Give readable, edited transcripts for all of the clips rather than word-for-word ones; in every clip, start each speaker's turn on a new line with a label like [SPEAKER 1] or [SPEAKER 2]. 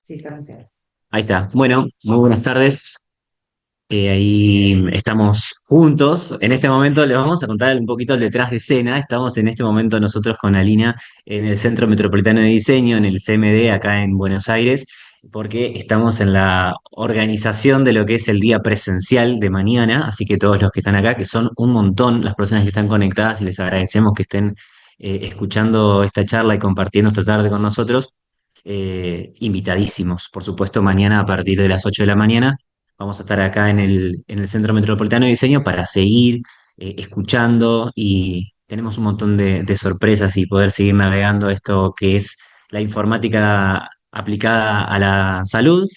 [SPEAKER 1] Sí, está muy claro. Ahí está. Bueno, muy buenas tardes. Ahí estamos juntos. En este momento les vamos a contar un poquito el detrás de escena. Estamos en este momento nosotros con Alina en el Centro Metropolitano de Diseño, en el CMD, acá en Buenos Aires, porque estamos en la organización de lo que es el día presencial de mañana. Así que todos los que están acá, que son un montón, las personas que están conectadas, y les agradecemos que estén escuchando esta charla y compartiendo esta tarde con nosotros, invitadísimos. Por supuesto, mañana a partir de las 8 de la mañana vamos a estar acá en el Centro Metropolitano de Diseño para seguir escuchando, y tenemos un montón de sorpresas y poder seguir navegando esto que es la informática aplicada a la salud.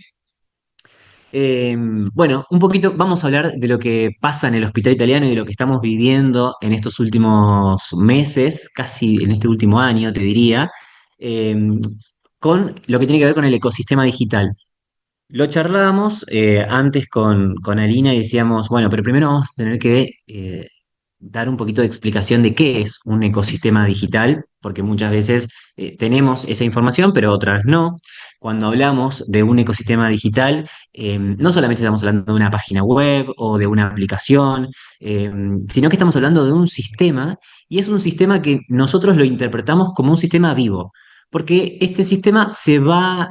[SPEAKER 1] Bueno, un poquito vamos a hablar de lo que pasa en el hospital italiano y de lo que estamos viviendo en estos últimos meses, casi en este último año, te diría, eh, con lo que tiene que ver con el ecosistema digital. Lo charlábamos antes con Alina y decíamos, bueno, pero primero vamos a tener que dar un poquito de explicación de qué es un ecosistema digital, porque muchas veces tenemos esa información, pero otras no. Cuando hablamos de un ecosistema digital, no solamente estamos hablando de una página web o de una aplicación, eh, sino que estamos hablando de un sistema, y es un sistema que nosotros lo interpretamos como un sistema vivo, porque este sistema se va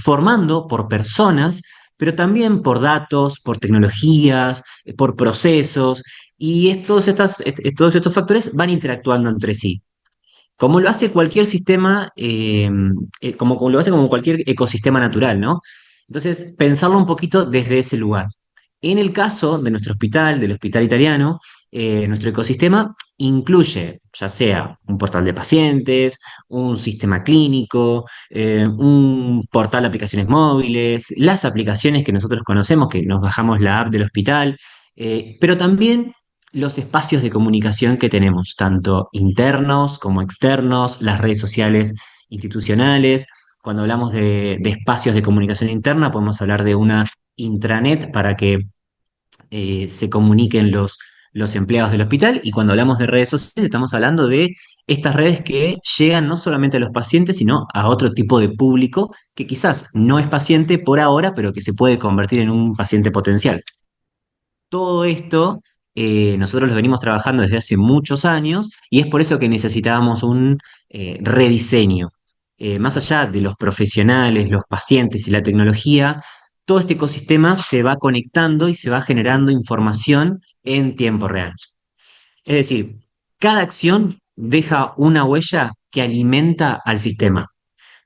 [SPEAKER 1] formando por personas, pero también por datos, por tecnologías, por procesos, y todos estos factores van interactuando entre sí. Como lo hace cualquier sistema, como lo hace como cualquier ecosistema natural, ¿no? Entonces, pensarlo un poquito desde ese lugar. En el caso de nuestro hospital, del hospital italiano, nuestro ecosistema incluye ya sea un portal de pacientes, un sistema clínico, un portal de aplicaciones móviles, las aplicaciones que nosotros conocemos, que nos bajamos la app del hospital, pero también los espacios de comunicación que tenemos, tanto internos como externos, las redes sociales institucionales. Cuando hablamos de espacios de comunicación interna, podemos hablar de una intranet para que se comuniquen los empleados del hospital, y cuando hablamos de redes sociales estamos hablando de estas redes que llegan no solamente a los pacientes, sino a otro tipo de público que quizás no es paciente por ahora, pero que se puede convertir en un paciente potencial. Todo esto nosotros lo venimos trabajando desde hace muchos años, y es por eso que necesitábamos un rediseño. Más allá de los profesionales, los pacientes y la tecnología, todo este ecosistema se va conectando y se va generando información en tiempo real. Es decir, cada acción deja una huella que alimenta al sistema.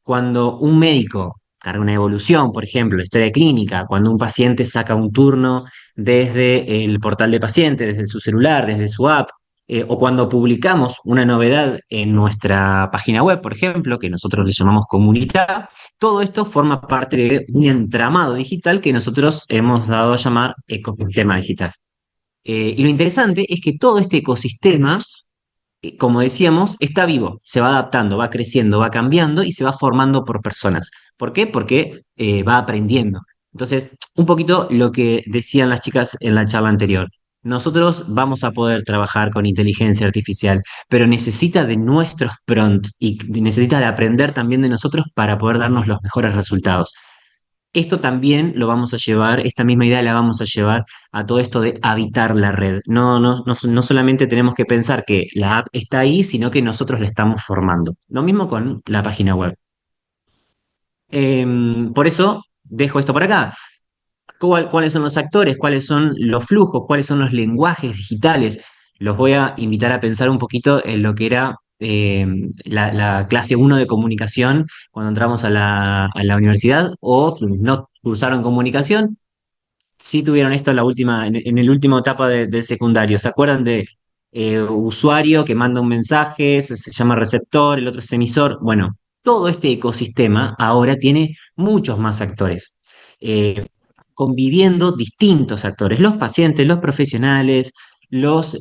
[SPEAKER 1] Cuando un médico carga una evolución, por ejemplo, la historia clínica, cuando un paciente saca un turno desde el portal de paciente, desde su celular, desde su app, o cuando publicamos una novedad en nuestra página web, por ejemplo, que nosotros le llamamos comunidad, todo esto forma parte de un entramado digital que nosotros hemos dado a llamar ecosistema digital. Y lo interesante es que todo este ecosistema, como decíamos, está vivo, se va adaptando, va creciendo, va cambiando y se va formando por personas. ¿Por qué? Porque va aprendiendo. Entonces, un poquito lo que decían las chicas en la charla anterior. Nosotros vamos a poder trabajar con inteligencia artificial, pero necesita de nuestros prompts y necesita de aprender también de nosotros para poder darnos los mejores resultados. Esto también lo vamos a llevar, esta misma idea la vamos a llevar a todo esto de habitar la red. No solamente tenemos que pensar que la app está ahí, sino que nosotros la estamos formando. Lo mismo con la página web. Por eso dejo esto por acá. ¿Cuáles son los actores? ¿Cuáles son los flujos? ¿Cuáles son los lenguajes digitales? Los voy a invitar a pensar un poquito en lo que era la clase uno de comunicación cuando entramos a la universidad, o quienes no cursaron comunicación, sí tuvieron esto en el último etapa del secundario. ¿Se acuerdan de usuario que manda un mensaje, se llama receptor, el otro es emisor? Bueno, todo este ecosistema ahora tiene muchos más actores, eh, conviviendo distintos actores, los pacientes, los profesionales, los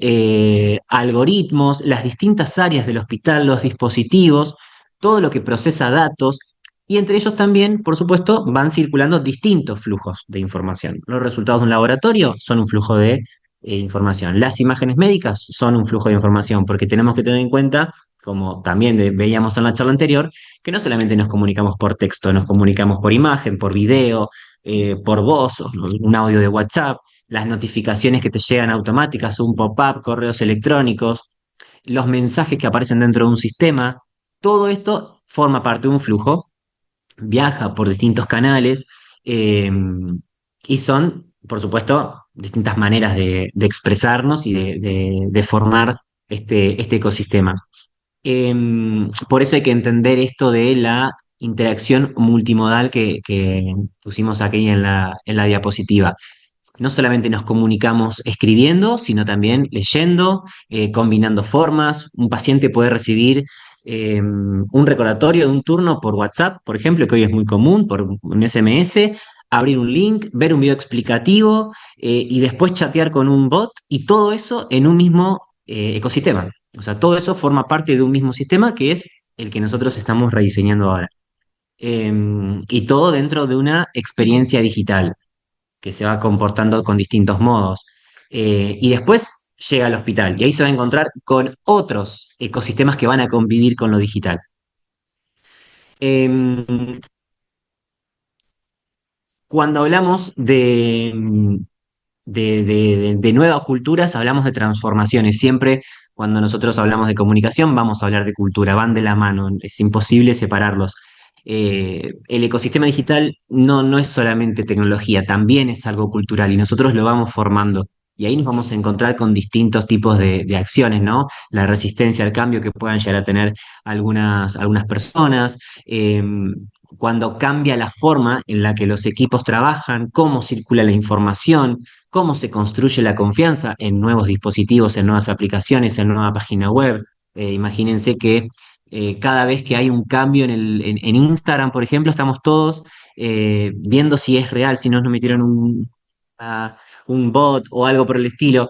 [SPEAKER 1] algoritmos, las distintas áreas del hospital, los dispositivos, todo lo que procesa datos, y entre ellos también, por supuesto, van circulando distintos flujos de información. Los resultados de un laboratorio son un flujo de información. Las imágenes médicas son un flujo de información, porque tenemos que tener en cuenta como también veíamos en la charla anterior, que no solamente nos comunicamos por texto, nos comunicamos por imagen, por video, por voz, o un audio de WhatsApp, las notificaciones que te llegan automáticas, un pop-up, correos electrónicos, los mensajes que aparecen dentro de un sistema. Todo esto forma parte de un flujo, viaja por distintos canales, eh, y son, por supuesto, distintas maneras de expresarnos y de formar este ecosistema. Por eso hay que entender esto de la interacción multimodal que pusimos aquí en la diapositiva. No solamente nos comunicamos escribiendo, sino también leyendo, combinando formas. Un paciente puede recibir un recordatorio de un turno por WhatsApp, por ejemplo, que hoy es muy común, por un SMS, abrir un link, ver un video explicativo, y después chatear con un bot, y todo eso en un mismo ecosistema. O sea, todo eso forma parte de un mismo sistema que es el que nosotros estamos rediseñando ahora. Y todo dentro de una experiencia digital que se va comportando con distintos modos. Y después llega al hospital y ahí se va a encontrar con otros ecosistemas que van a convivir con lo digital. Eh, Cuando hablamos de nuevas culturas, hablamos de transformaciones. Siempre cuando nosotros hablamos de comunicación, vamos a hablar de cultura, van de la mano, es imposible separarlos. El ecosistema digital no es solamente tecnología, también es algo cultural y nosotros lo vamos formando. Y ahí nos vamos a encontrar con distintos tipos de acciones, ¿no? La resistencia al cambio que puedan llegar a tener algunas personas, cuando cambia la forma en la que los equipos trabajan, cómo circula la información, cómo se construye la confianza en nuevos dispositivos, en nuevas aplicaciones, en nueva página web. Imagínense que cada vez que hay un cambio en Instagram, por ejemplo, estamos todos viendo si es real, si no nos metieron un bot o algo por el estilo.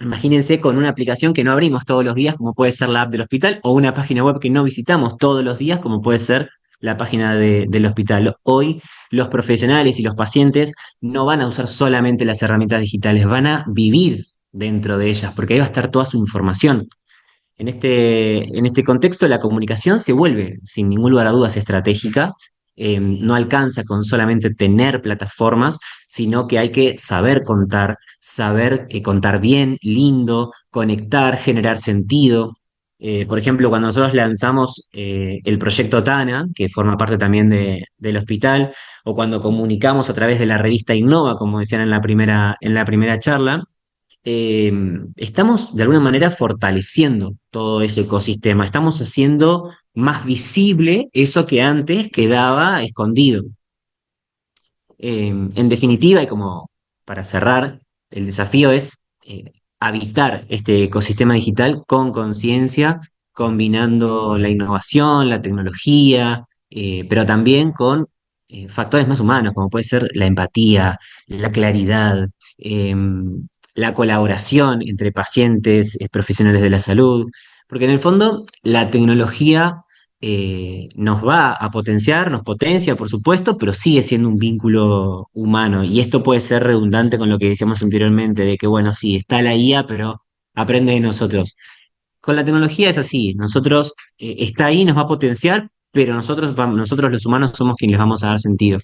[SPEAKER 1] Imagínense con una aplicación que no abrimos todos los días, como puede ser la app del hospital, o una página web que no visitamos todos los días, como puede ser la página del hospital. Hoy los profesionales y los pacientes no van a usar solamente las herramientas digitales, van a vivir dentro de ellas, porque ahí va a estar toda su información. En este contexto, la comunicación se vuelve, sin ningún lugar a dudas, estratégica. No alcanza con solamente tener plataformas, sino que hay que saber contar bien, lindo, conectar, generar sentido. Por ejemplo, cuando nosotros lanzamos el proyecto TANA, que forma parte también del hospital, o cuando comunicamos a través de la revista Innova, como decían en la primera charla, eh, estamos de alguna manera fortaleciendo todo ese ecosistema, estamos haciendo más visible eso que antes quedaba escondido. En definitiva, y como para cerrar, el desafío es habitar este ecosistema digital con conciencia, combinando la innovación, la tecnología, pero también con factores más humanos, como puede ser la empatía, la claridad, la colaboración entre pacientes, profesionales de la salud, porque en el fondo la tecnología nos va a potenciar, nos potencia, por supuesto, pero sigue siendo un vínculo humano. Y esto puede ser redundante con lo que decíamos anteriormente, de que, bueno, sí, está la IA, pero aprende de nosotros. Con la tecnología es así, nosotros, está ahí, nos va a potenciar, pero nosotros los humanos somos quienes les vamos a dar sentido.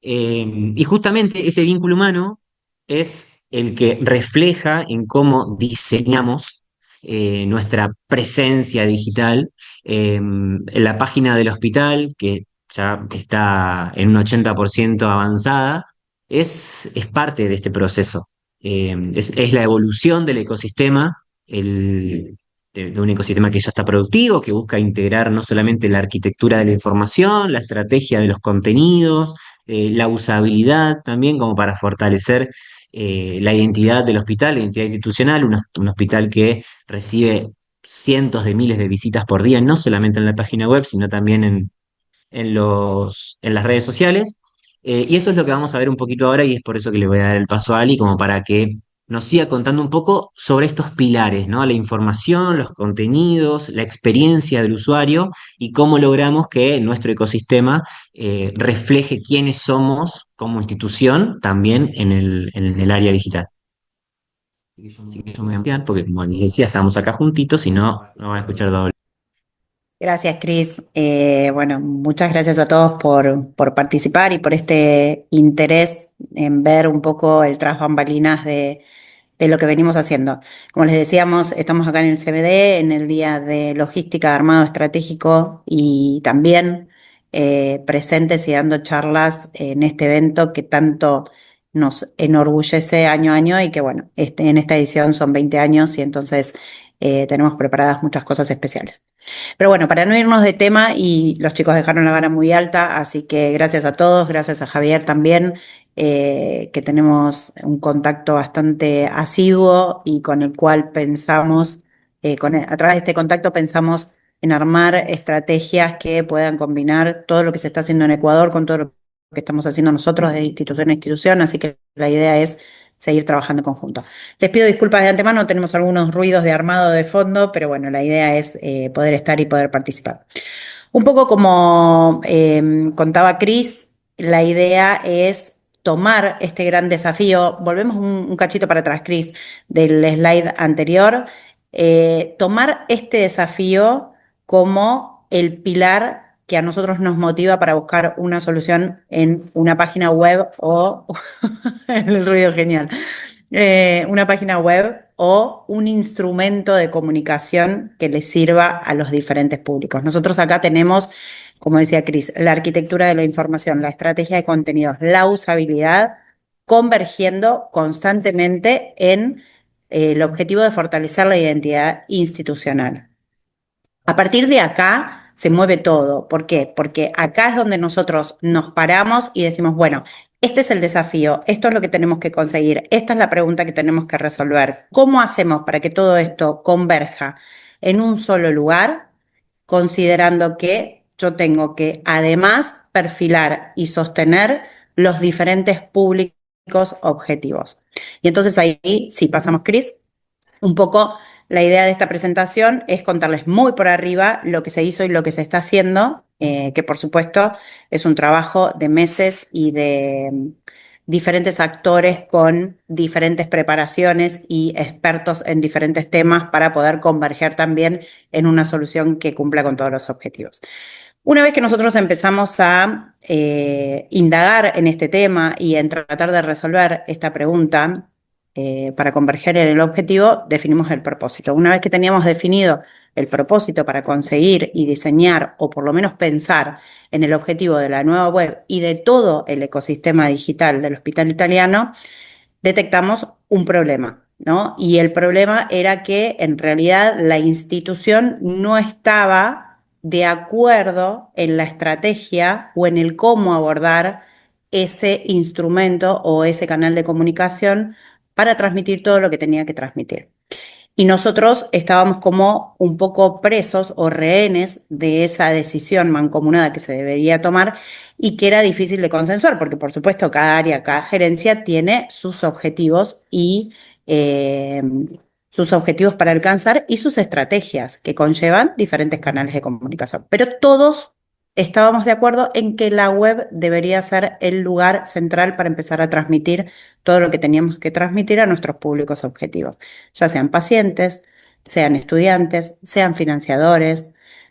[SPEAKER 1] Y justamente ese vínculo humano es el que refleja en cómo diseñamos nuestra presencia digital. En la página del hospital, que ya está en un 80% avanzada, es parte de este proceso. Es la evolución del ecosistema, de un ecosistema que ya está productivo, que busca integrar no solamente la arquitectura de la información, la estrategia de los contenidos, la usabilidad también como para fortalecer la identidad del hospital, la identidad institucional, un hospital que recibe cientos de miles de visitas por día, no solamente en la página web, sino también en las redes sociales. Y eso es lo que vamos a ver un poquito ahora y es por eso que le voy a dar el paso a Ali, como para que nos siga contando un poco sobre estos pilares, ¿no? La información, los contenidos, la experiencia del usuario y cómo logramos que nuestro ecosistema refleje quiénes somos como institución también en el área digital. Así que yo me voy a ampliar porque, como les decía, estamos acá juntitos y no van a escuchar doble.
[SPEAKER 2] Gracias, Cris. Bueno, muchas gracias a todos por participar y por este interés en ver un poco el tras bambalinas de lo que venimos haciendo. Como les decíamos, estamos acá en el CBD, en el Día de Logística, Armado Estratégico y también presentes y dando charlas en este evento que tanto nos enorgullece año a año y que, bueno, en esta edición son 20 años y entonces tenemos preparadas muchas cosas especiales. Pero bueno, para no irnos de tema, y los chicos dejaron la vara muy alta, así que gracias a todos, gracias a Javier también, que tenemos un contacto bastante asiduo y con el cual pensamos, a través de este contacto pensamos en armar estrategias que puedan combinar todo lo que se está haciendo en Ecuador con todo lo que estamos haciendo nosotros de institución a institución, así que la idea es seguir trabajando en conjunto. Les pido disculpas de antemano, tenemos algunos ruidos de armado de fondo, pero bueno, la idea es poder estar y poder participar. Un poco como contaba Cris, la idea es tomar este gran desafío. Volvemos un cachito para atrás, Cris, del slide anterior. Tomar este desafío como el pilar que a nosotros nos motiva para buscar una solución en una página web o el ruido genial. Una página web o un instrumento de comunicación que les sirva a los diferentes públicos. Nosotros acá tenemos, como decía Cris, la arquitectura de la información, la estrategia de contenidos, la usabilidad, convergiendo constantemente en el objetivo de fortalecer la identidad institucional. A partir de acá se mueve todo. ¿Por qué? Porque acá es donde nosotros nos paramos y decimos, bueno, este es el desafío, esto es lo que tenemos que conseguir, esta es la pregunta que tenemos que resolver. ¿Cómo hacemos para que todo esto converja en un solo lugar, considerando que yo tengo que además perfilar y sostener los diferentes públicos objetivos? Y entonces ahí, si pasamos, Cris, un poco la idea de esta presentación es contarles muy por arriba lo que se hizo y lo que se está haciendo, que por supuesto es un trabajo de meses y de diferentes actores con diferentes preparaciones y expertos en diferentes temas para poder converger también en una solución que cumpla con todos los objetivos. Una vez que nosotros empezamos a indagar en este tema y en tratar de resolver esta pregunta, para converger en el objetivo, definimos el propósito. Una vez que teníamos definido el propósito para conseguir y diseñar, o por lo menos pensar en el objetivo de la nueva web y de todo el ecosistema digital del Hospital Italiano, detectamos un problema, ¿no? Y el problema era que en realidad la institución no estaba de acuerdo en la estrategia o en el cómo abordar ese instrumento o ese canal de comunicación para transmitir todo lo que tenía que transmitir. Y nosotros estábamos como un poco presos o rehenes de esa decisión mancomunada que se debería tomar y que era difícil de consensuar, porque por supuesto cada área, cada gerencia tiene sus objetivos y eh, sus objetivos para alcanzar y sus estrategias que conllevan diferentes canales de comunicación. Pero todos estábamos de acuerdo en que la web debería ser el lugar central para empezar a transmitir todo lo que teníamos que transmitir a nuestros públicos objetivos, ya sean pacientes, sean estudiantes, sean financiadores,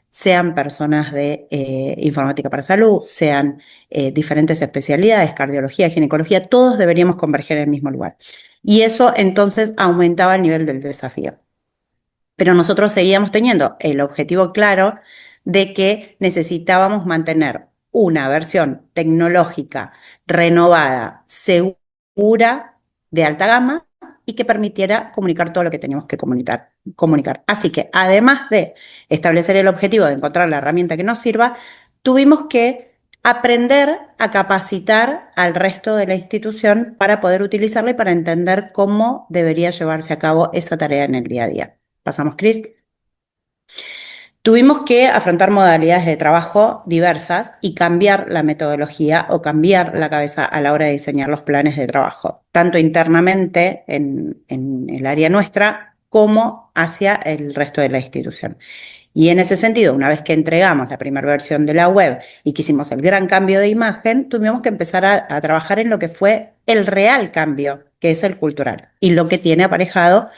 [SPEAKER 2] sean personas de informática para salud, sean diferentes especialidades, cardiología, ginecología, todos deberíamos converger en el mismo lugar. Y eso entonces aumentaba el nivel del desafío. Pero nosotros seguíamos teniendo el objetivo claro de que necesitábamos mantener una versión tecnológica renovada, segura, de alta gama y que permitiera comunicar todo lo que teníamos que comunicar. Así que además de establecer el objetivo de encontrar la herramienta que nos sirva, tuvimos que aprender a capacitar al resto de la institución para poder utilizarla y para entender cómo debería llevarse a cabo esa tarea en el día a día. Pasamos, Cris. Tuvimos que afrontar modalidades de trabajo diversas y cambiar la metodología o cambiar la cabeza a la hora de diseñar los planes de trabajo, tanto internamente en el área nuestra como hacia el resto de la institución. Y en ese sentido, una vez que entregamos la primera versión de la web y que hicimos el gran cambio de imagen, tuvimos que empezar a trabajar en lo que fue el real cambio, que es el cultural, y lo que tiene aparejado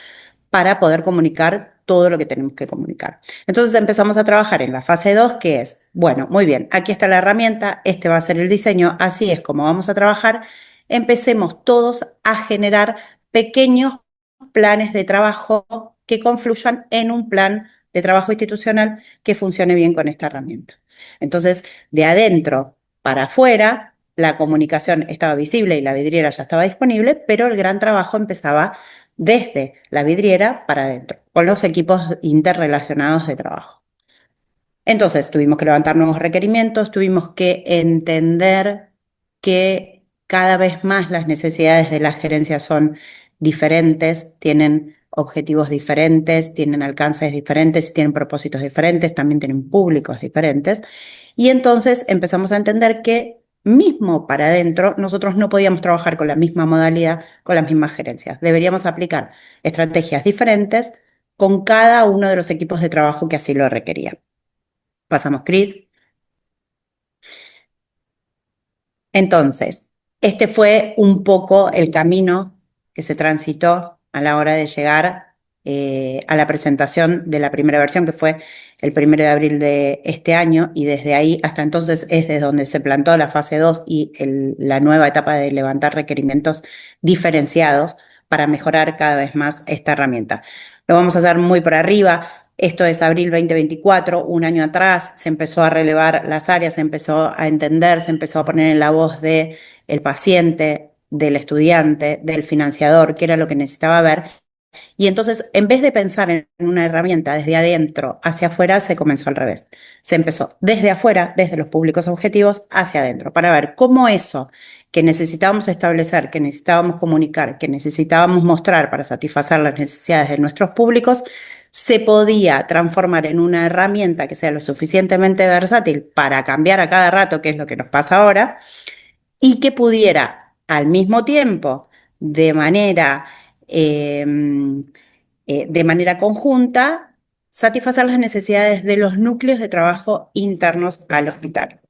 [SPEAKER 2] para poder comunicar todo lo que tenemos que comunicar. Entonces empezamos a trabajar en la fase 2, que es, bueno, muy bien, aquí está la herramienta, este va a ser el diseño, así es como vamos a trabajar. Empecemos todos a generar pequeños planes de trabajo que confluyan en un plan de trabajo institucional que funcione bien con esta herramienta. Entonces, de adentro para afuera, la comunicación estaba visible y la vidriera ya estaba disponible, pero el gran trabajo empezaba desde la vidriera para adentro, con los equipos interrelacionados de trabajo. Entonces tuvimos que levantar nuevos requerimientos, tuvimos que entender que cada vez más las necesidades de la gerencia son diferentes, tienen objetivos diferentes, tienen alcances diferentes, tienen propósitos diferentes, también tienen públicos diferentes. Y entonces empezamos a entender que mismo para adentro nosotros no podíamos trabajar con la misma modalidad, con las mismas gerencias. Deberíamos aplicar estrategias diferentes con cada uno de los equipos de trabajo que así lo requerían. Pasamos, Cris. Entonces, este fue un poco el camino que se transitó a la hora de llegar a la presentación de la primera versión, que fue el 1 de abril de este año, y desde ahí hasta entonces es desde donde se plantó la fase 2 y la nueva etapa de levantar requerimientos diferenciados para mejorar cada vez más esta herramienta. Lo vamos a hacer muy por arriba. Esto es abril 2024, un año atrás, se empezó a relevar las áreas, se empezó a entender, se empezó a poner en la voz del paciente, del estudiante, del financiador, qué era lo que necesitaba ver. Y entonces, en vez de pensar en una herramienta desde adentro hacia afuera, se comenzó al revés. Se empezó desde afuera, desde los públicos objetivos, hacia adentro, para ver cómo eso que necesitábamos establecer, que necesitábamos comunicar, que necesitábamos mostrar para satisfacer las necesidades de nuestros públicos, se podía transformar en una herramienta que sea lo suficientemente versátil para cambiar a cada rato, que es lo que nos pasa ahora, y que pudiera al mismo tiempo, de manera, eh, de manera conjunta, satisfacer las necesidades de los núcleos de trabajo internos al hospital.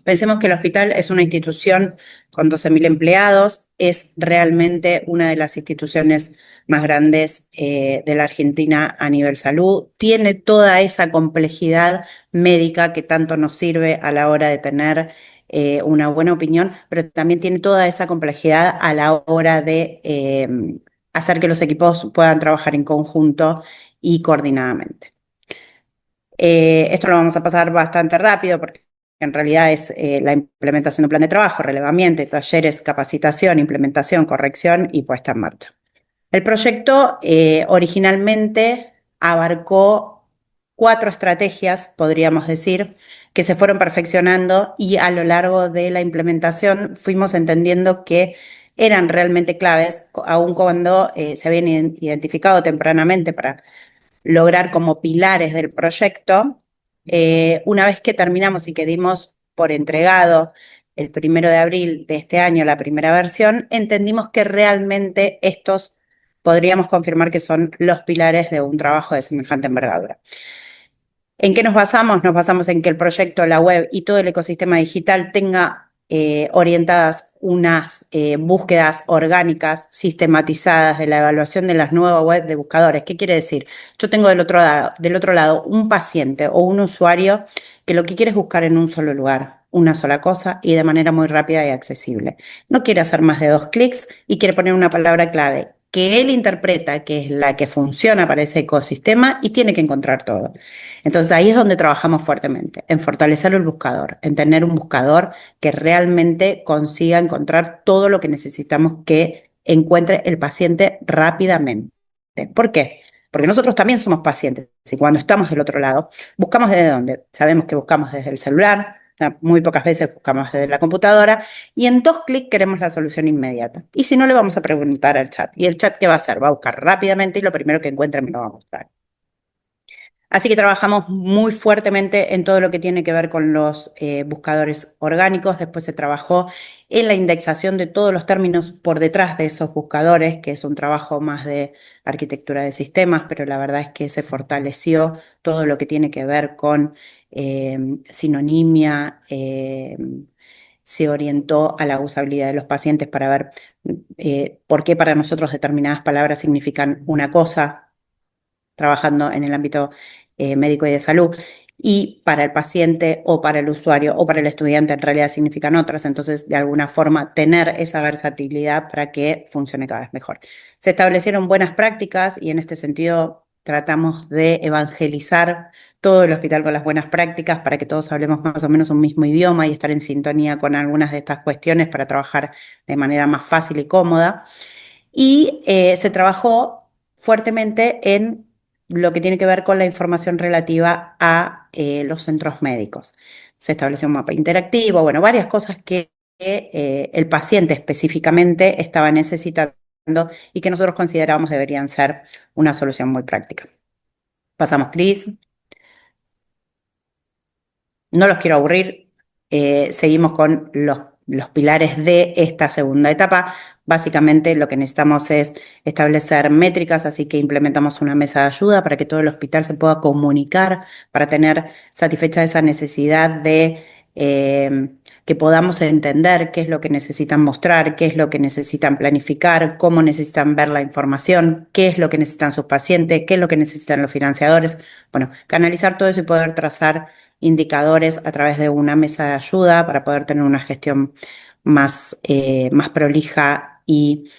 [SPEAKER 2] Pensemos que el hospital es una institución con 12.000 empleados, es realmente una de las instituciones más grandes de la Argentina a nivel salud, tiene toda esa complejidad médica que tanto nos sirve a la hora de tener una buena opinión, pero también tiene toda esa complejidad a la hora de hacer que los equipos puedan trabajar en conjunto y coordinadamente. Esto lo vamos a pasar bastante rápido porque en realidad es la implementación de un plan de trabajo, relevamiento, talleres, capacitación, implementación, corrección y puesta en marcha. El proyecto originalmente abarcó 4 estrategias, podríamos decir, que se fueron perfeccionando y a lo largo de la implementación fuimos entendiendo que eran realmente claves, aun cuando se habían identificado tempranamente para lograr como pilares del proyecto. Una vez que terminamos y que dimos por entregado el 1 de abril de este año la primera versión, entendimos que realmente estos podríamos confirmar que son los pilares de un trabajo de semejante envergadura. ¿En qué nos basamos? Nos basamos en que el proyecto, la web y todo el ecosistema digital tenga orientadas unas búsquedas orgánicas sistematizadas de la evaluación de las nuevas web de buscadores. ¿Qué quiere decir? Yo tengo del otro lado un paciente o un usuario que lo que quiere es buscar en un solo lugar, una sola cosa y de manera muy rápida y accesible. No quiere hacer más de 2 clics y quiere poner una palabra clave que él interpreta que es la que funciona para ese ecosistema y tiene que encontrar todo. Entonces ahí es donde trabajamos fuertemente, en fortalecer el buscador, en tener un buscador que realmente consiga encontrar todo lo que necesitamos que encuentre el paciente rápidamente. ¿Por qué? Porque nosotros también somos pacientes y cuando estamos del otro lado, buscamos desde dónde. Sabemos que buscamos desde el celular, muy pocas veces buscamos desde la computadora y en 2 clics queremos la solución inmediata. Y si no, le vamos a preguntar al chat. ¿Y el chat qué va a hacer? Va a buscar rápidamente y lo primero que encuentre me lo va a mostrar. Así que trabajamos muy fuertemente en todo lo que tiene que ver con los buscadores orgánicos. Después se trabajó en la indexación de todos los términos por detrás de esos buscadores, que es un trabajo más de arquitectura de sistemas, pero la verdad es que se fortaleció todo lo que tiene que ver con sinonimia. Se orientó a la usabilidad de los pacientes para ver por qué para nosotros determinadas palabras significan una cosa trabajando en el ámbito médico y de salud. Y para el paciente o para el usuario o para el estudiante en realidad significan otras. Entonces, de alguna forma, tener esa versatilidad para que funcione cada vez mejor. Se establecieron buenas prácticas y en este sentido tratamos de evangelizar todo el hospital con las buenas prácticas para que todos hablemos más o menos un mismo idioma y estar en sintonía con algunas de estas cuestiones para trabajar de manera más fácil y cómoda. Y se trabajó fuertemente en lo que tiene que ver con la información relativa a los centros médicos. Se estableció un mapa interactivo, bueno, varias cosas que el paciente específicamente estaba necesitando y que nosotros considerábamos deberían ser una solución muy práctica. Pasamos, Cris. No los quiero aburrir, seguimos con los pilares de esta segunda etapa. Básicamente lo que necesitamos es establecer métricas, así que implementamos una mesa de ayuda para que todo el hospital se pueda comunicar, para tener satisfecha esa necesidad de que podamos entender qué es lo que necesitan mostrar, qué es lo que necesitan planificar, cómo necesitan ver la información, qué es lo que necesitan sus pacientes, qué es lo que necesitan los financiadores. Bueno, canalizar todo eso y poder trazar indicadores a través de una mesa de ayuda para poder tener una gestión más prolija y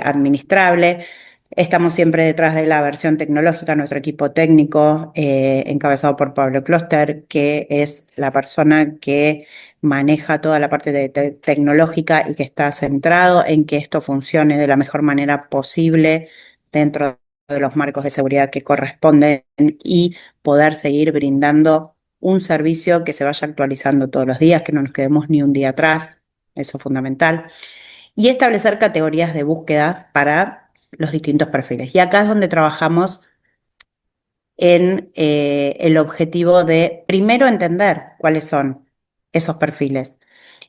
[SPEAKER 2] administrable. Estamos siempre detrás de la versión tecnológica, nuestro equipo técnico, encabezado por Pablo Kloster, que es la persona que maneja toda la parte tecnológica y que está centrado en que esto funcione de la mejor manera posible dentro de los marcos de seguridad que corresponden y poder seguir brindando un servicio que se vaya actualizando todos los días, que no nos quedemos ni un día atrás, eso es fundamental, y establecer categorías de búsqueda para los distintos perfiles. Y acá es donde trabajamos en el objetivo de primero entender cuáles son esos perfiles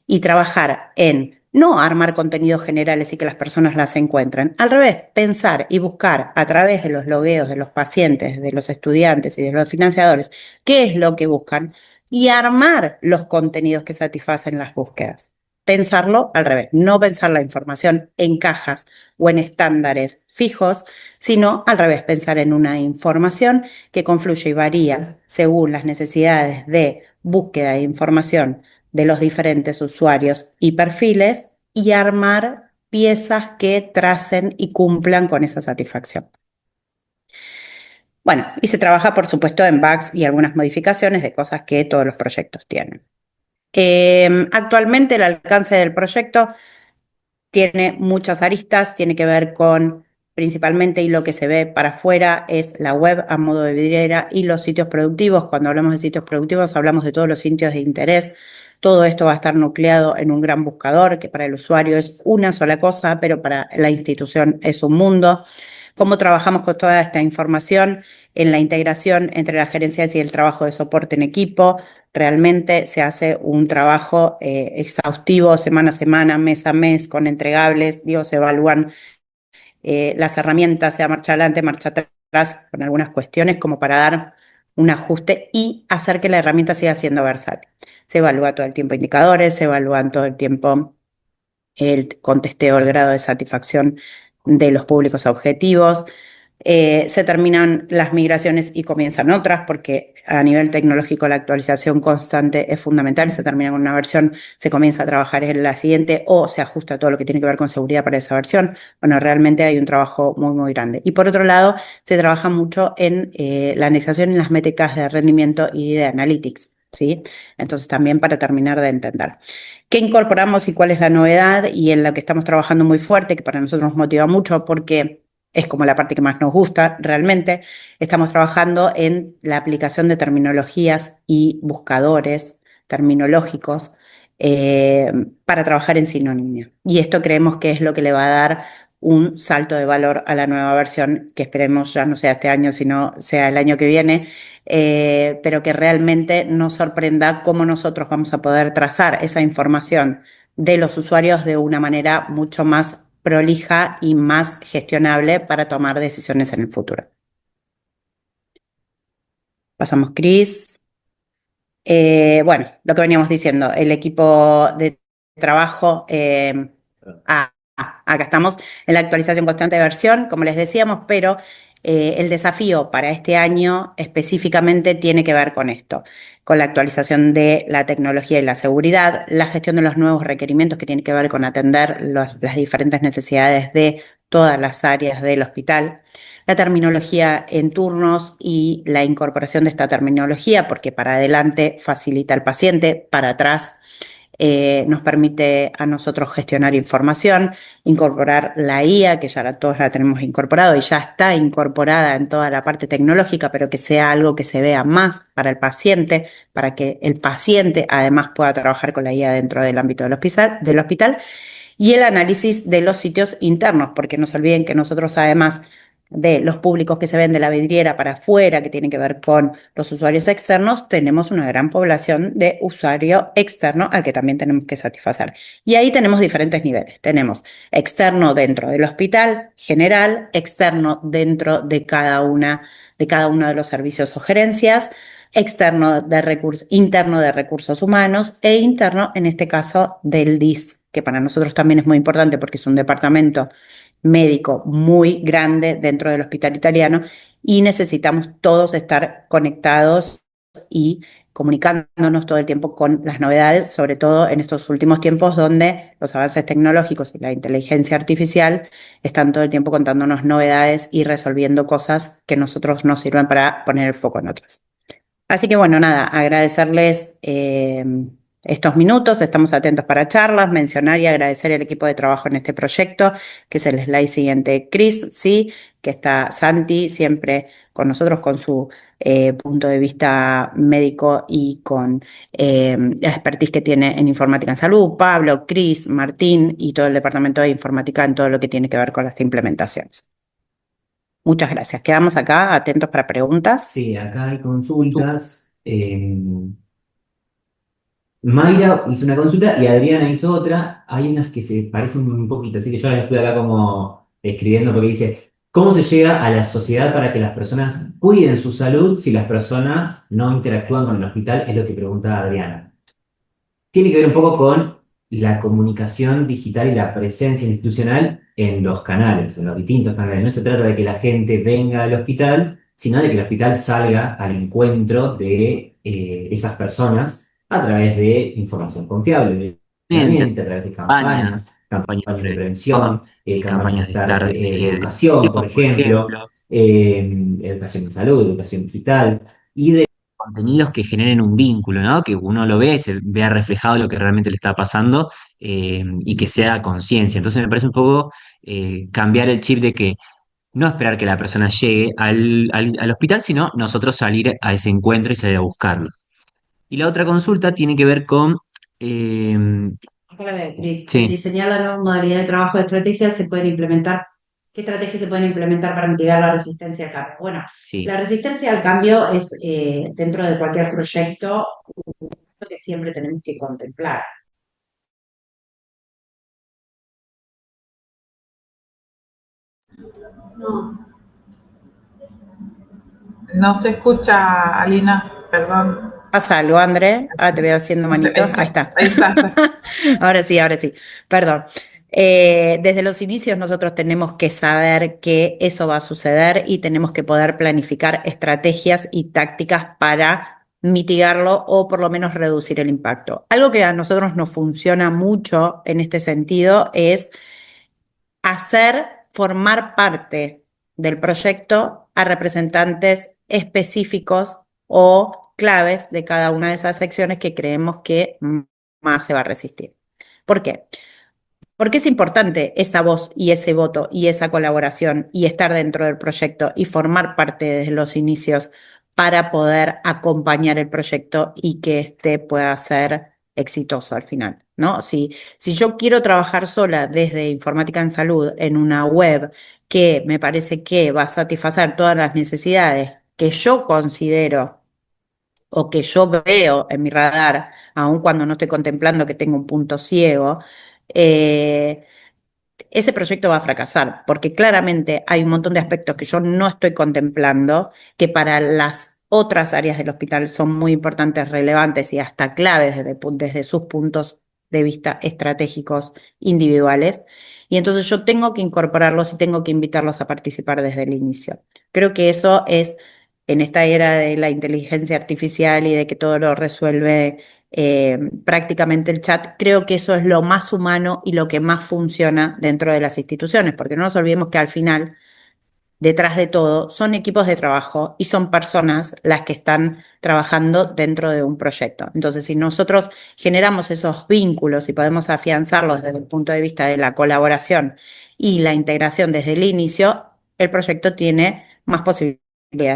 [SPEAKER 2] y trabajar en no armar contenidos generales y que las personas las encuentren. Al revés, pensar y buscar a través de los logueos de los pacientes, de los estudiantes y de los financiadores qué es lo que buscan y armar los contenidos que satisfacen las búsquedas. Pensarlo al revés, no pensar la información en cajas o en estándares fijos, sino al revés, pensar en una información que confluye y varía según las necesidades de búsqueda de información de los diferentes usuarios y perfiles y armar piezas que tracen y cumplan con esa satisfacción. Bueno, y se trabaja, por supuesto, en bugs y algunas modificaciones de cosas que todos los proyectos tienen. Actualmente el alcance del proyecto tiene muchas aristas, tiene que ver con principalmente y lo que se ve para afuera es la web a modo de vidriera y los sitios productivos. Cuando hablamos de sitios productivos hablamos de todos los sitios de interés. Todo esto va a estar nucleado en un gran buscador que para el usuario es una sola cosa, pero para la institución es un mundo. ¿Cómo trabajamos con toda esta información en la integración entre las gerencias y el trabajo de soporte en equipo? Realmente se hace un trabajo exhaustivo semana a semana, mes a mes, con entregables, digo, se evalúan las herramientas, sea marcha adelante, marcha atrás, con algunas cuestiones como para dar un ajuste y hacer que la herramienta siga siendo versátil. Se evalúa todo el tiempo indicadores, se evalúan todo el tiempo el contesteo, el grado de satisfacción de los públicos objetivos. Se terminan las migraciones y comienzan otras, porque a nivel tecnológico la actualización constante es fundamental. Se termina con una versión, se comienza a trabajar en la siguiente o se ajusta todo lo que tiene que ver con seguridad para esa versión. Bueno, realmente hay un trabajo muy, muy grande. Y por otro lado, se trabaja mucho en la anexación en las métricas de rendimiento y de analytics, ¿sí? Entonces también para terminar de entender. ¿Qué incorporamos y cuál es la novedad? Y en la que estamos trabajando muy fuerte, que para nosotros nos motiva mucho porque es como la parte que más nos gusta realmente. Estamos trabajando en la aplicación de terminologías y buscadores terminológicos para trabajar en sinonimia. Y esto creemos que es lo que le va a dar un salto de valor a la nueva versión, que esperemos ya no sea este año, sino sea el año que viene, pero que realmente nos sorprenda cómo nosotros vamos a poder trazar esa información de los usuarios de una manera mucho más prolija y más gestionable para tomar decisiones en el futuro. Pasamos, Cris. Bueno, lo que veníamos diciendo, el equipo de trabajo, acá estamos en la actualización constante de versión, como les decíamos, pero El desafío para este año específicamente tiene que ver con esto, con la actualización de la tecnología y la seguridad, la gestión de los nuevos requerimientos que tiene que ver con atender las diferentes necesidades de todas las áreas del hospital, la terminología en turnos y la incorporación de esta terminología, porque para adelante facilita al paciente, para atrás nos permite a nosotros gestionar información, incorporar la IA, que todos la tenemos incorporado y ya está incorporada en toda la parte tecnológica, pero que sea algo que se vea más para el paciente, para que el paciente además pueda trabajar con la IA dentro del ámbito del hospital y el análisis de los sitios internos, porque no se olviden que nosotros además de los públicos que se ven de la vidriera para afuera, que tienen que ver con los usuarios externos, tenemos una gran población de usuario externo al que también tenemos que satisfacer. Y ahí tenemos diferentes niveles. Tenemos externo dentro del hospital general, externo dentro de cada uno de los servicios o gerencias, interno de recursos humanos e interno, en este caso, del DIS, que para nosotros también es muy importante porque es un departamento médico muy grande dentro del hospital italiano y necesitamos todos estar conectados y comunicándonos todo el tiempo con las novedades, sobre todo en estos últimos tiempos donde los avances tecnológicos y la inteligencia artificial están todo el tiempo contándonos novedades y resolviendo cosas que nosotros nos sirven para poner el foco en otras. Así que bueno, nada, agradecerles estos minutos, estamos atentos para charlas, mencionar y agradecer el equipo de trabajo en este proyecto, que es el slide siguiente, Chris, sí, que está Santi siempre con nosotros con su punto de vista médico y con la expertise que tiene en informática en salud, Pablo, Chris, Martín y todo el departamento de informática en todo lo que tiene que ver con las implementaciones. Muchas gracias. Quedamos acá atentos para preguntas.
[SPEAKER 1] Sí, acá hay consultas. Mayra hizo una consulta y Adriana hizo otra. Hay unas que se parecen un poquito, así que yo las estoy acá como escribiendo porque dice, ¿cómo se llega a la sociedad para que las personas cuiden su salud si las personas no interactúan con el hospital? Es lo que pregunta Adriana. Tiene que ver un poco con la comunicación digital y la presencia institucional en los canales, en los distintos canales. No se trata de que la gente venga al hospital, sino de que el hospital salga al encuentro de esas personas a través de información confiable, a través de
[SPEAKER 2] Campañas,
[SPEAKER 1] campañas
[SPEAKER 2] campañas de
[SPEAKER 1] de
[SPEAKER 2] prevención,
[SPEAKER 1] prevención, campañas
[SPEAKER 2] campañas
[SPEAKER 1] de,
[SPEAKER 2] de estar
[SPEAKER 1] de educación, por
[SPEAKER 2] por
[SPEAKER 1] ejemplo,
[SPEAKER 2] ejemplo,
[SPEAKER 1] educación en salud, educación digital, y de contenidos que generen un vínculo, ¿no? Que uno lo vea y se vea reflejado lo que realmente le está pasando y que sea conciencia. Entonces me parece un poco cambiar el chip de que no esperar que la persona llegue al hospital, sino nosotros salir a ese encuentro y salir a buscarlo. Y la otra consulta tiene que ver con... eh,
[SPEAKER 3] Hola, Cris. En
[SPEAKER 1] sí,
[SPEAKER 3] diseñar la nueva modalidad de trabajo de estrategias se pueden implementar. ¿Qué estrategias se pueden implementar para mitigar la resistencia al cambio? Bueno,
[SPEAKER 1] sí.
[SPEAKER 3] la resistencia al cambio es dentro de cualquier proyecto lo que siempre tenemos que contemplar.
[SPEAKER 4] No, no se escucha, Alina, perdón.
[SPEAKER 2] ¿pasa algo, André? Ah, te veo haciendo
[SPEAKER 4] No sé,
[SPEAKER 2] manitos. Ahí está.
[SPEAKER 4] ahí está, está.
[SPEAKER 2] Ahora sí, ahora sí. Perdón. Desde los inicios nosotros tenemos que saber que eso va a suceder y tenemos que poder planificar estrategias y tácticas para mitigarlo o por lo menos reducir el impacto. Algo que a nosotros nos funciona mucho en este sentido es hacer formar parte del proyecto a representantes específicos o claves de cada una de esas secciones que creemos que más se va a resistir. ¿Por qué? Porque es importante esa voz y ese voto y esa colaboración y estar dentro del proyecto y formar parte desde los inicios para poder acompañar el proyecto y que éste pueda ser exitoso al final, ¿no? Si yo quiero trabajar sola desde informática en salud en una web que me parece que va a satisfacer todas las necesidades que yo considero o que yo veo en mi radar, aun cuando no estoy contemplando que tengo un punto ciego, eh, ese proyecto va a fracasar, porque claramente hay un montón de aspectos que yo no estoy contemplando, que para las otras áreas del hospital son muy importantes, relevantes y hasta claves desde sus puntos de vista estratégicos individuales. Y entonces yo tengo que incorporarlos y tengo que invitarlos a participar desde el inicio. Creo que eso es, en esta era de la inteligencia artificial y de que todo lo resuelve prácticamente el chat, creo que eso es lo más humano y lo que más funciona dentro de las instituciones, porque no nos olvidemos que al final, detrás de todo, son equipos de trabajo y son personas las que están trabajando dentro de un proyecto. Entonces, si nosotros generamos esos vínculos y podemos afianzarlos desde el punto de vista de la colaboración y la integración desde el inicio, el proyecto tiene más posibilidades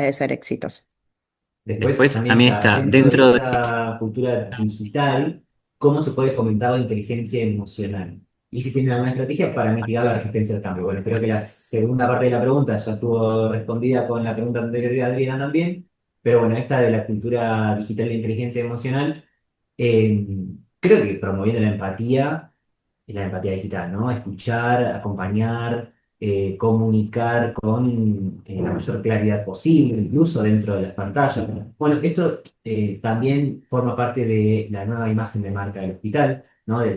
[SPEAKER 2] de ser exitoso.
[SPEAKER 5] Después
[SPEAKER 1] Después
[SPEAKER 5] también
[SPEAKER 1] también
[SPEAKER 5] está,
[SPEAKER 1] está
[SPEAKER 5] dentro de
[SPEAKER 1] dentro de...
[SPEAKER 5] esta cultura digital, cómo se puede fomentar la inteligencia emocional. Y si tienen alguna estrategia para mitigar la resistencia al cambio. Bueno, creo que la segunda parte de la pregunta ya estuvo respondida con la pregunta anterior de Adriana también, pero bueno, esta de la cultura digital de inteligencia emocional, eh, creo que promoviendo la empatía digital, ¿no? Escuchar, acompañar, comunicar con la mayor claridad posible, incluso dentro de las pantallas. Bueno, esto también forma parte de la nueva imagen de marca del hospital, ¿no? De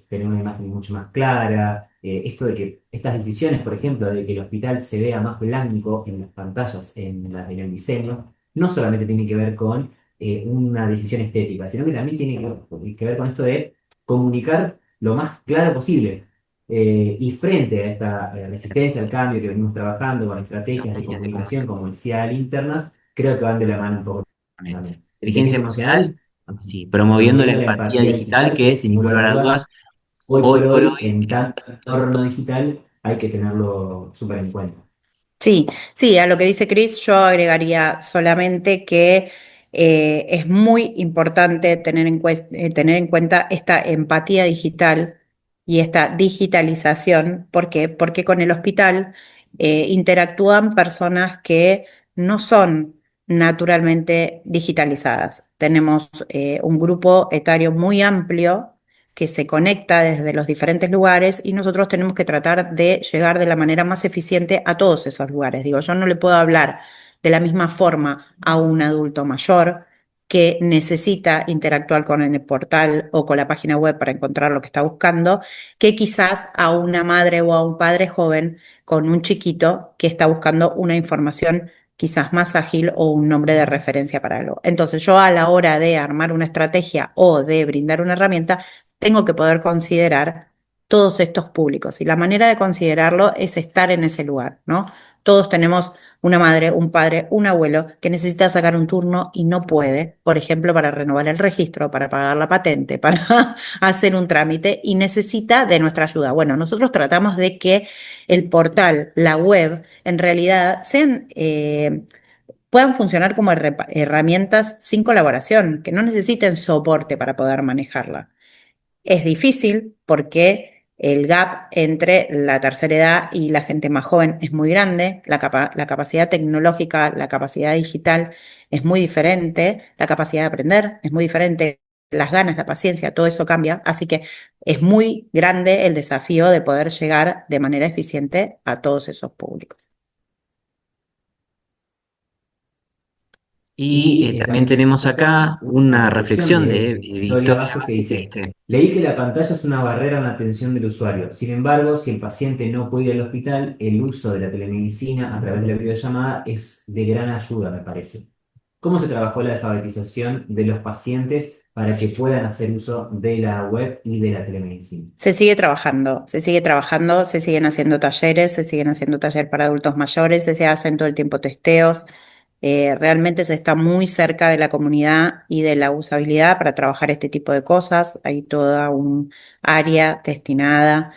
[SPEAKER 5] tener una imagen mucho más clara. Esto de que estas decisiones, por ejemplo, de que el hospital se vea más blanco en las pantallas, en el diseño, no solamente tiene que ver con una decisión estética, sino que también tiene que ver con esto de comunicar lo más claro posible. Y frente a esta resistencia al cambio que venimos trabajando con estrategias de
[SPEAKER 1] estrategias de
[SPEAKER 5] comunicación,
[SPEAKER 1] comunicación.
[SPEAKER 5] como decía, internas, creo que van de la mano un poco
[SPEAKER 1] También.
[SPEAKER 5] también.
[SPEAKER 1] Inteligencia
[SPEAKER 5] Inteligencia
[SPEAKER 1] emocional,
[SPEAKER 5] emocional,
[SPEAKER 1] sí, promoviendo la
[SPEAKER 5] promoviendo la
[SPEAKER 1] empatía
[SPEAKER 5] empatía
[SPEAKER 1] digital,
[SPEAKER 5] digital,
[SPEAKER 1] que
[SPEAKER 5] que
[SPEAKER 1] sin
[SPEAKER 5] sin lugar
[SPEAKER 1] lugar
[SPEAKER 5] a
[SPEAKER 1] a
[SPEAKER 5] dudas,
[SPEAKER 1] dudas,
[SPEAKER 5] hoy
[SPEAKER 1] hoy
[SPEAKER 5] por
[SPEAKER 1] por
[SPEAKER 5] hoy,
[SPEAKER 1] hoy,
[SPEAKER 5] en tanto entorno digital, hay que tenerlo súper en cuenta.
[SPEAKER 2] Sí, sí, a lo que dice Chris, yo agregaría solamente que es muy importante tener en cuenta esta empatía digital y esta digitalización. ¿Por qué? Porque con el hospital interactúan personas que no son naturalmente digitalizadas. Tenemos un grupo etario muy amplio que se conecta desde los diferentes lugares y nosotros tenemos que tratar de llegar de la manera más eficiente a todos esos lugares. Digo, yo no le puedo hablar de la misma forma a un adulto mayor que necesita interactuar con el portal o con la página web para encontrar lo que está buscando, que quizás a una madre o a un padre joven con un chiquito que está buscando una información quizás más ágil o un nombre de referencia para algo. Entonces yo a la hora de armar una estrategia o de brindar una herramienta, tengo que poder considerar todos estos públicos. Y la manera de considerarlo es estar en ese lugar, ¿no? Todos tenemos una madre, un padre, un abuelo que necesita sacar un turno y no puede, por ejemplo, para renovar el registro, para pagar la patente, para hacer un trámite y necesita de nuestra ayuda. Bueno, nosotros tratamos de que el portal, la web, en realidad sean... puedan funcionar como herramientas sin colaboración, que no necesiten soporte para poder manejarla. Es difícil porque el gap entre la tercera edad y la gente más joven es muy grande, la capacidad tecnológica, la capacidad digital es muy diferente, la capacidad de aprender es muy diferente, las ganas, la paciencia, todo eso cambia, así que es muy grande el desafío de poder llegar de manera eficiente a todos esos públicos.
[SPEAKER 1] y
[SPEAKER 5] Y
[SPEAKER 1] también
[SPEAKER 5] también tenemos
[SPEAKER 1] tenemos
[SPEAKER 5] acá
[SPEAKER 1] acá
[SPEAKER 5] una
[SPEAKER 1] una
[SPEAKER 5] reflexión
[SPEAKER 1] reflexión
[SPEAKER 5] de
[SPEAKER 1] de
[SPEAKER 5] Victoria
[SPEAKER 1] Victoria
[SPEAKER 5] Bastos que
[SPEAKER 1] Vázquez que
[SPEAKER 5] dice,
[SPEAKER 1] dice,
[SPEAKER 5] leí que la pantalla es una barrera en la atención del usuario. Sin embargo, si el paciente no puede ir al hospital, el uso de la telemedicina a través de la videollamada es de gran ayuda, me parece. ¿Cómo se trabajó la alfabetización de los pacientes para que puedan hacer uso de la web y de la telemedicina?
[SPEAKER 2] Se sigue trabajando, se sigue trabajando, se siguen haciendo talleres, se siguen haciendo talleres para adultos mayores, se hacen todo el tiempo testeos. Realmente se está muy cerca de la comunidad y de la usabilidad para trabajar este tipo de cosas. Hay toda un área destinada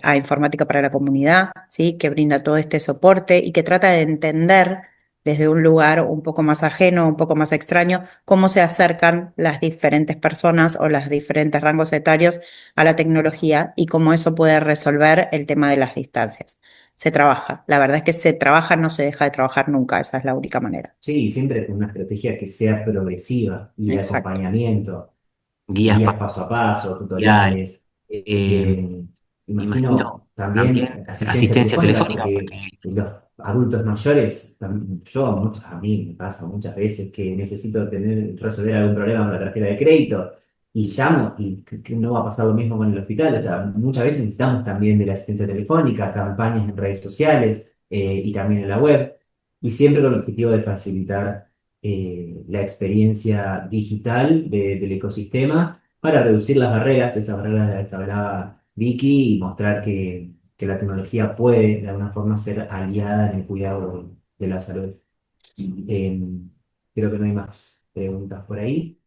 [SPEAKER 2] a informática para la comunidad, ¿sí? Que brinda todo este soporte y que trata de entender desde un lugar un poco más ajeno, un poco más extraño, cómo se acercan las diferentes personas o los diferentes rangos etarios a la tecnología y cómo eso puede resolver el tema de las distancias. Se trabaja, la verdad es que se trabaja, no se deja de trabajar nunca, esa es la única manera.
[SPEAKER 5] Sí, siempre con una estrategia que sea progresiva y de
[SPEAKER 2] Exacto.
[SPEAKER 5] acompañamiento,
[SPEAKER 1] guías
[SPEAKER 5] guías paso a paso,
[SPEAKER 1] parciales,
[SPEAKER 5] tutoriales.
[SPEAKER 1] eh,
[SPEAKER 5] eh,
[SPEAKER 1] imagino
[SPEAKER 5] Imagino también
[SPEAKER 1] también
[SPEAKER 5] asistencia
[SPEAKER 1] asistencia
[SPEAKER 5] telefónica,
[SPEAKER 1] telefónica,
[SPEAKER 5] porque
[SPEAKER 1] porque
[SPEAKER 5] los adultos mayores, a mí me pasa muchas veces que necesito resolver algún problema con la tarjeta de crédito y llamo, y que no va a pasar lo mismo con el hospital. O sea, muchas veces necesitamos también de la asistencia telefónica, campañas en redes sociales y también en la web, y siempre con el objetivo de facilitar la experiencia digital del ecosistema para reducir las barreras, estas barreras de las que hablaba Vicky, y mostrar que la tecnología puede de alguna forma ser aliada en el cuidado de la salud. Creo que no hay más preguntas por ahí.